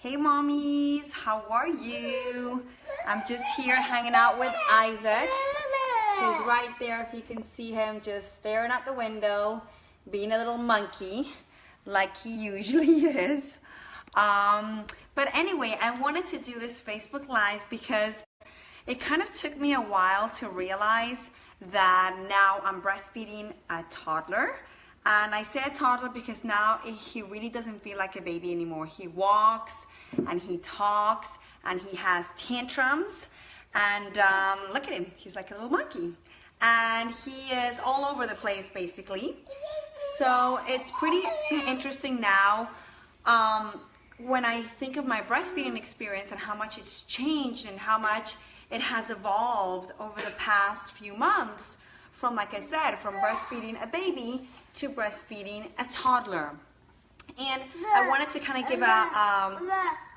Hey mommies, how are you? I'm just here hanging out with Isaac. He's right there, if you can see him, just staring out the window, being a little monkey, like he usually is. But anyway, I wanted to do this Facebook Live because it kind of took me a while to realize that now I'm breastfeeding a toddler. And I say a toddler because now he really doesn't feel like a baby anymore. He walks and he talks and he has tantrums. And look at him, he's like a little monkey. And he is all over the place basically. So it's pretty interesting now when I think of my breastfeeding experience and how much it's changed and how much it has evolved over the past few months from, like I said, from breastfeeding a baby to breastfeeding a toddler. And I wanted to kind of give a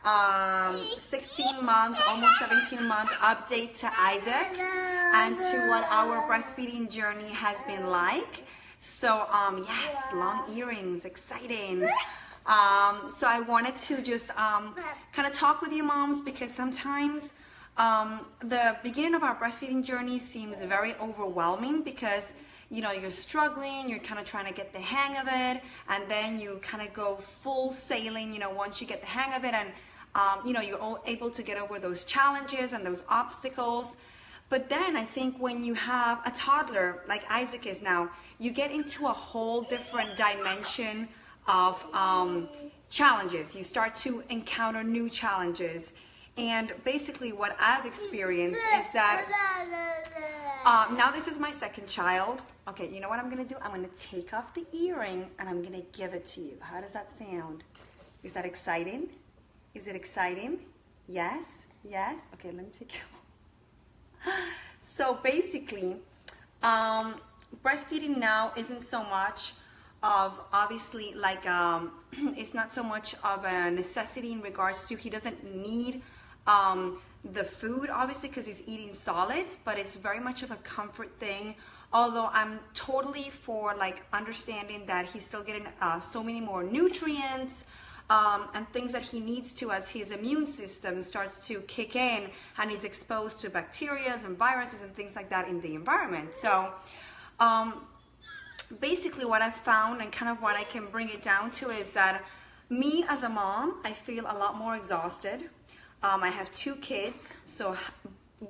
16-month, almost 17-month update to Isaac and to what our breastfeeding journey has been like. So yes, long earrings, exciting. So I wanted to just kind of talk with you moms because sometimes the beginning of our breastfeeding journey seems very overwhelming because you're struggling, you're kind of trying to get the hang of it, and then you kind of go full sailing, once you get the hang of it, and you're all able to get over those challenges and those obstacles. But then I think when you have a toddler like Isaac is now, you get into a whole different dimension of challenges. You start to encounter new challenges. And basically what I've experienced is that now this is my second child. Okay, you know what I'm going to do? I'm going to take off the earring and I'm going to give it to you. How does that sound? Is that exciting? Is it exciting? Yes? Yes? Okay, let me take it off. So basically, breastfeeding now isn't so much of, obviously, like, it's not so much of a necessity in regards to he doesn't need the food, obviously, because he's eating solids, but it's very much of a comfort thing. Although I'm totally for like understanding that he's still getting so many more nutrients and things that he needs to as his immune system starts to kick in and he's exposed to bacteria and viruses and things like that in the environment. So basically what I've found and kind of what I can bring it down to is that me as a mom, I feel a lot more exhausted. I have 2 kids, so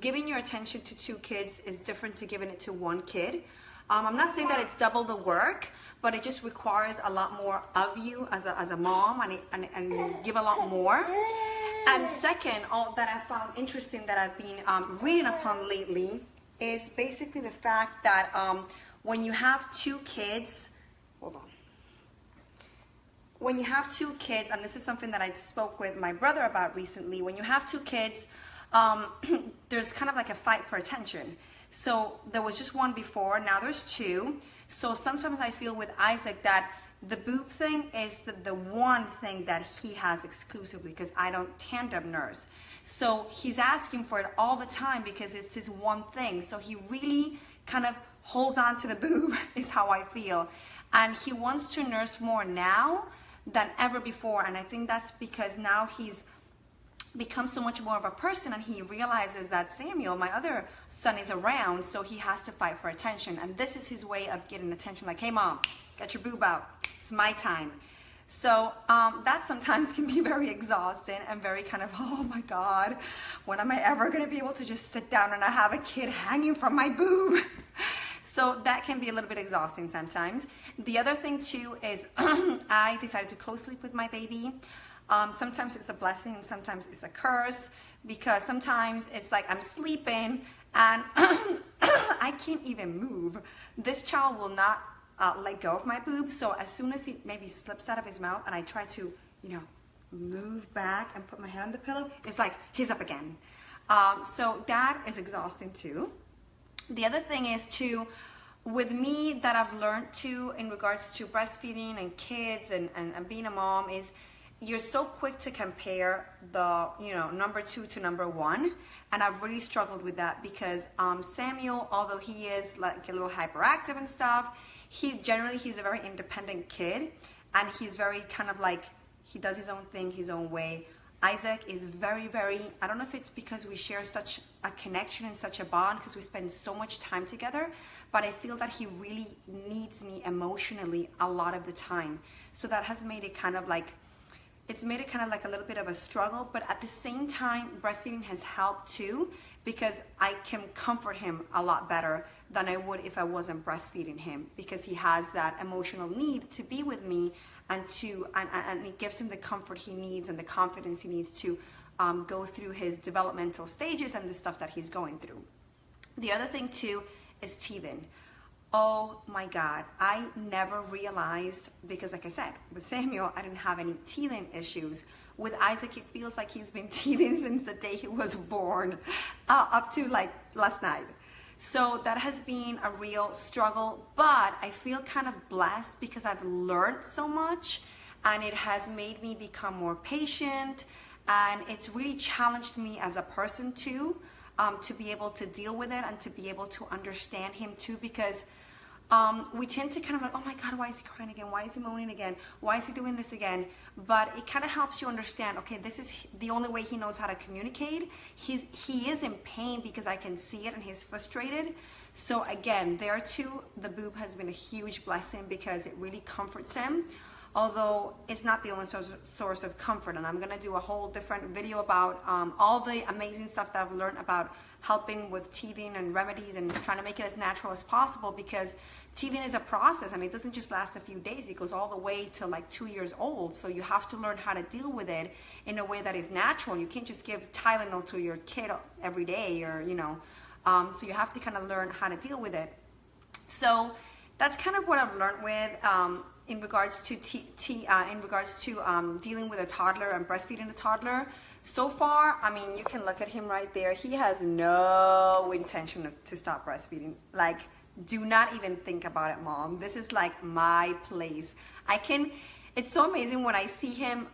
giving your attention to 2 kids is different to giving it to 1 kid. I'm not saying that it's double the work, but it just requires a lot more of you as a mom, and you give a lot more. And second, all that I found interesting that I've been reading upon lately is basically the fact that when you have 2 kids, hold on. When you have 2 kids, and this is something that I spoke with my brother about recently, when you have 2 kids, there's kind of like a fight for attention. So there was just 1 before, now there's 2. So sometimes I feel with Isaac that the boob thing is the one thing that he has exclusively because I don't tandem nurse. So he's asking for it all the time because it's his one thing. So he really kind of holds on to the boob is how I feel. And he wants to nurse more now than ever before, and I think that's because now he's become so much more of a person and he realizes that Samuel, my other son, is around, so he has to fight for attention, and this is his way of getting attention, like, hey mom, get your boob out, it's my time. So that sometimes can be very exhausting and very kind of, oh my god, when am I ever going to be able to just sit down and I have a kid hanging from my boob? So that can be a little bit exhausting sometimes. The other thing too is I decided to co-sleep with my baby. Sometimes it's a blessing and sometimes it's a curse because sometimes it's like I'm sleeping and I can't even move. This child will not let go of my boob, so as soon as he maybe slips out of his mouth and I try to, move back and put my head on the pillow, it's like he's up again. So that is exhausting too. The other thing is too, with me that I've learned too in regards to breastfeeding and kids and being a mom is you're so quick to compare the number 2 to number 1, and I've really struggled with that because Samuel, although he is like a little hyperactive and stuff, he's a very independent kid, and he's very kind of like he does his own thing his own way. Isaac is very, very, I don't know if it's because we share such a connection and such a bond because we spend so much time together, but I feel that he really needs me emotionally a lot of the time. So that has made it kind of like, it's made it kind of like a little bit of a struggle, but at the same time, breastfeeding has helped too, because I can comfort him a lot better than I would if I wasn't breastfeeding him, because he has that emotional need to be with me, and it gives him the comfort he needs and the confidence he needs to go through his developmental stages and the stuff that he's going through. The other thing too is teething. Oh my God, I never realized, because like I said, with Samuel, I didn't have any teething issues. With Isaac, it feels like he's been teething since the day he was born, up to like last night. So that has been a real struggle, but I feel kind of blessed because I've learned so much, and it has made me become more patient, and it's really challenged me as a person too, to be able to deal with it and to be able to understand him too, because we tend to kind of like, oh my God, why is he crying again? Why is he moaning again? Why is he doing this again? But it kind of helps you understand, okay, this is the only way he knows how to communicate. He is in pain because I can see it, and he's frustrated. So again, there too, the boob has been a huge blessing because it really comforts him. Although it's not the only source of comfort, and I'm going to do a whole different video about all the amazing stuff that I've learned about helping with teething and remedies and trying to make it as natural as possible, because teething is a process and it doesn't just last a few days. It goes all the way to like 2 years old. So you have to learn how to deal with it in a way that is natural. You can't just give Tylenol to your kid every day, or so you have to kind of learn how to deal with it. So that's kind of what I've learned with in regards to dealing with a toddler and breastfeeding a toddler. So far, I mean, you can look at him right there. He has no intention to stop breastfeeding. Like, do not even think about it, Mom. This is like my place. It's so amazing when I see him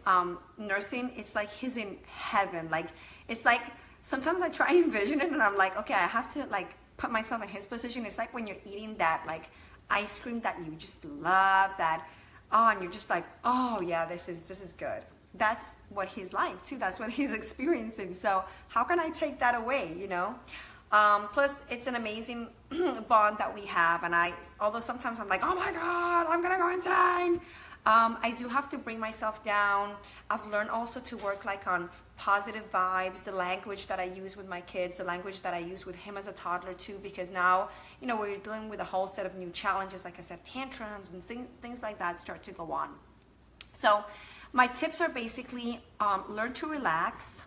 nursing. It's like he's in heaven. Like, it's like sometimes I try and envision it, and I'm like, okay, I have to like put myself in his position. It's like when you're eating that like ice cream that you just love, that, oh, and you're just like, oh yeah, this is good. That's what he's like too. That's what he's experiencing. So how can I take that away, Plus, it's an amazing bond that we have. And although sometimes I'm like, oh my God, I'm gonna go insane, I do have to bring myself down. I've learned also to work like on positive vibes, the language that I use with my kids, the language that I use with him as a toddler too, because now, we're dealing with a whole set of new challenges, like I said, tantrums and things like that start to go on. So my tips are basically learn to relax,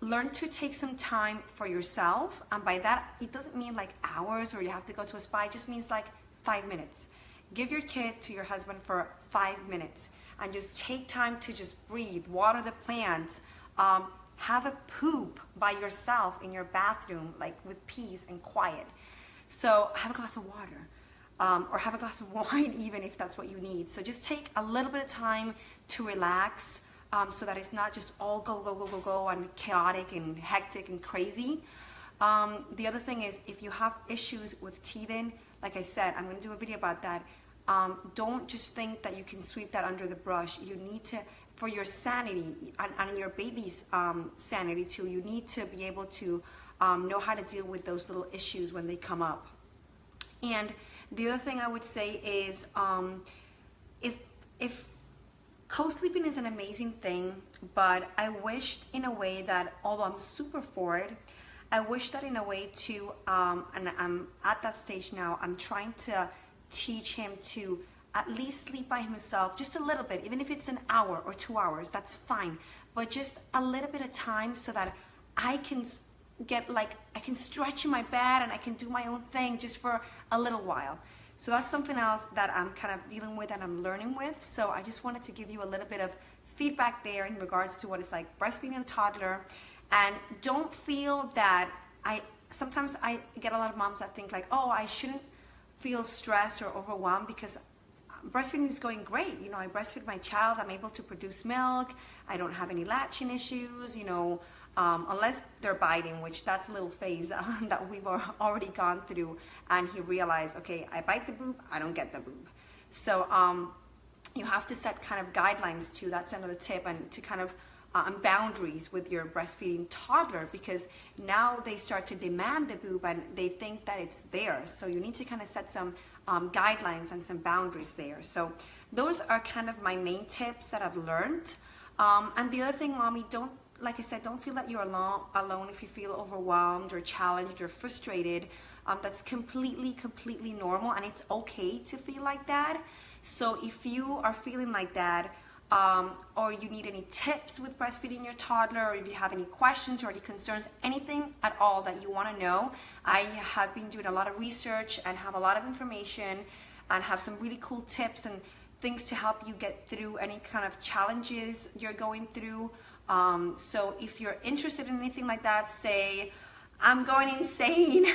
learn to take some time for yourself. And by that, it doesn't mean like hours or you have to go to a spa. It just means like 5 minutes. Give your kid to your husband for 5 minutes and just take time to just breathe, water the plants, have a poop by yourself in your bathroom, like with peace and quiet. So have a glass of water. Or have a glass of wine even if that's what you need. So just take a little bit of time to relax, so that it's not just all go and chaotic and hectic and crazy. The other thing is, if you have issues with teething, like I said, I'm going to do a video about that. Don't just think that you can sweep that under the brush. You need to, for your sanity and your baby's sanity too, you need to be able to know how to deal with those little issues when they come up. And the other thing I would say is, if co-sleeping is an amazing thing, but I wished in a way that, although I'm super for it, I wish that in a way too, and I'm at that stage now, I'm trying to teach him to at least sleep by himself just a little bit, even if it's an hour or 2 hours, that's fine. But just a little bit of time so that I can I can stretch in my bed and I can do my own thing just for a little while. So that's something else that I'm kind of dealing with and I'm learning with. So I just wanted to give you a little bit of feedback there in regards to what it's like breastfeeding a toddler. And don't feel that sometimes I get a lot of moms that think like, oh, I shouldn't feel stressed or overwhelmed because breastfeeding is going great. I breastfeed my child, I'm able to produce milk, I don't have any latching issues, unless they're biting, which that's a little phase that we've already gone through, and he realized, okay, I bite the boob, I don't get the boob. So you have to set kind of guidelines too. That's another tip, and to kind of and boundaries with your breastfeeding toddler, because now they start to demand the boob and they think that it's theirs. So you need to kind of set some guidelines and some boundaries there. So those are kind of my main tips that I've learned. And the other thing, mommy, like I said, don't feel that you're alone if you feel overwhelmed or challenged or frustrated. That's completely normal, and it's okay to feel like that. So if you are feeling like that, or you need any tips with breastfeeding your toddler, or if you have any questions or any concerns, anything at all that you want to know, I have been doing a lot of research and have a lot of information and have some really cool tips and things to help you get through any kind of challenges you're going through. So if you're interested in anything like that, say, I'm going insane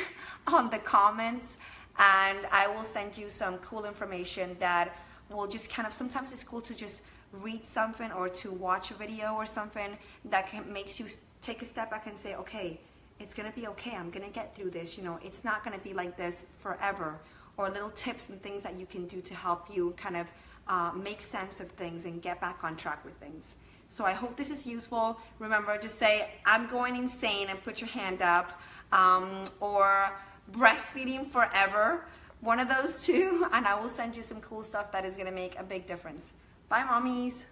on the comments, and I will send you some cool information that will just kind of, sometimes it's cool to just read something or to watch a video or something that makes you take a step back and say, okay, it's gonna be okay, I'm gonna get through this, you know, it's not gonna be like this forever. Or little tips and things that you can do to help you kind of make sense of things and get back on track with things. So I hope this is useful. Remember, just say, I'm going insane, and put your hand up, or breastfeeding forever, one of those two, and I will send you some cool stuff that is gonna make a big difference. Bye, mommies.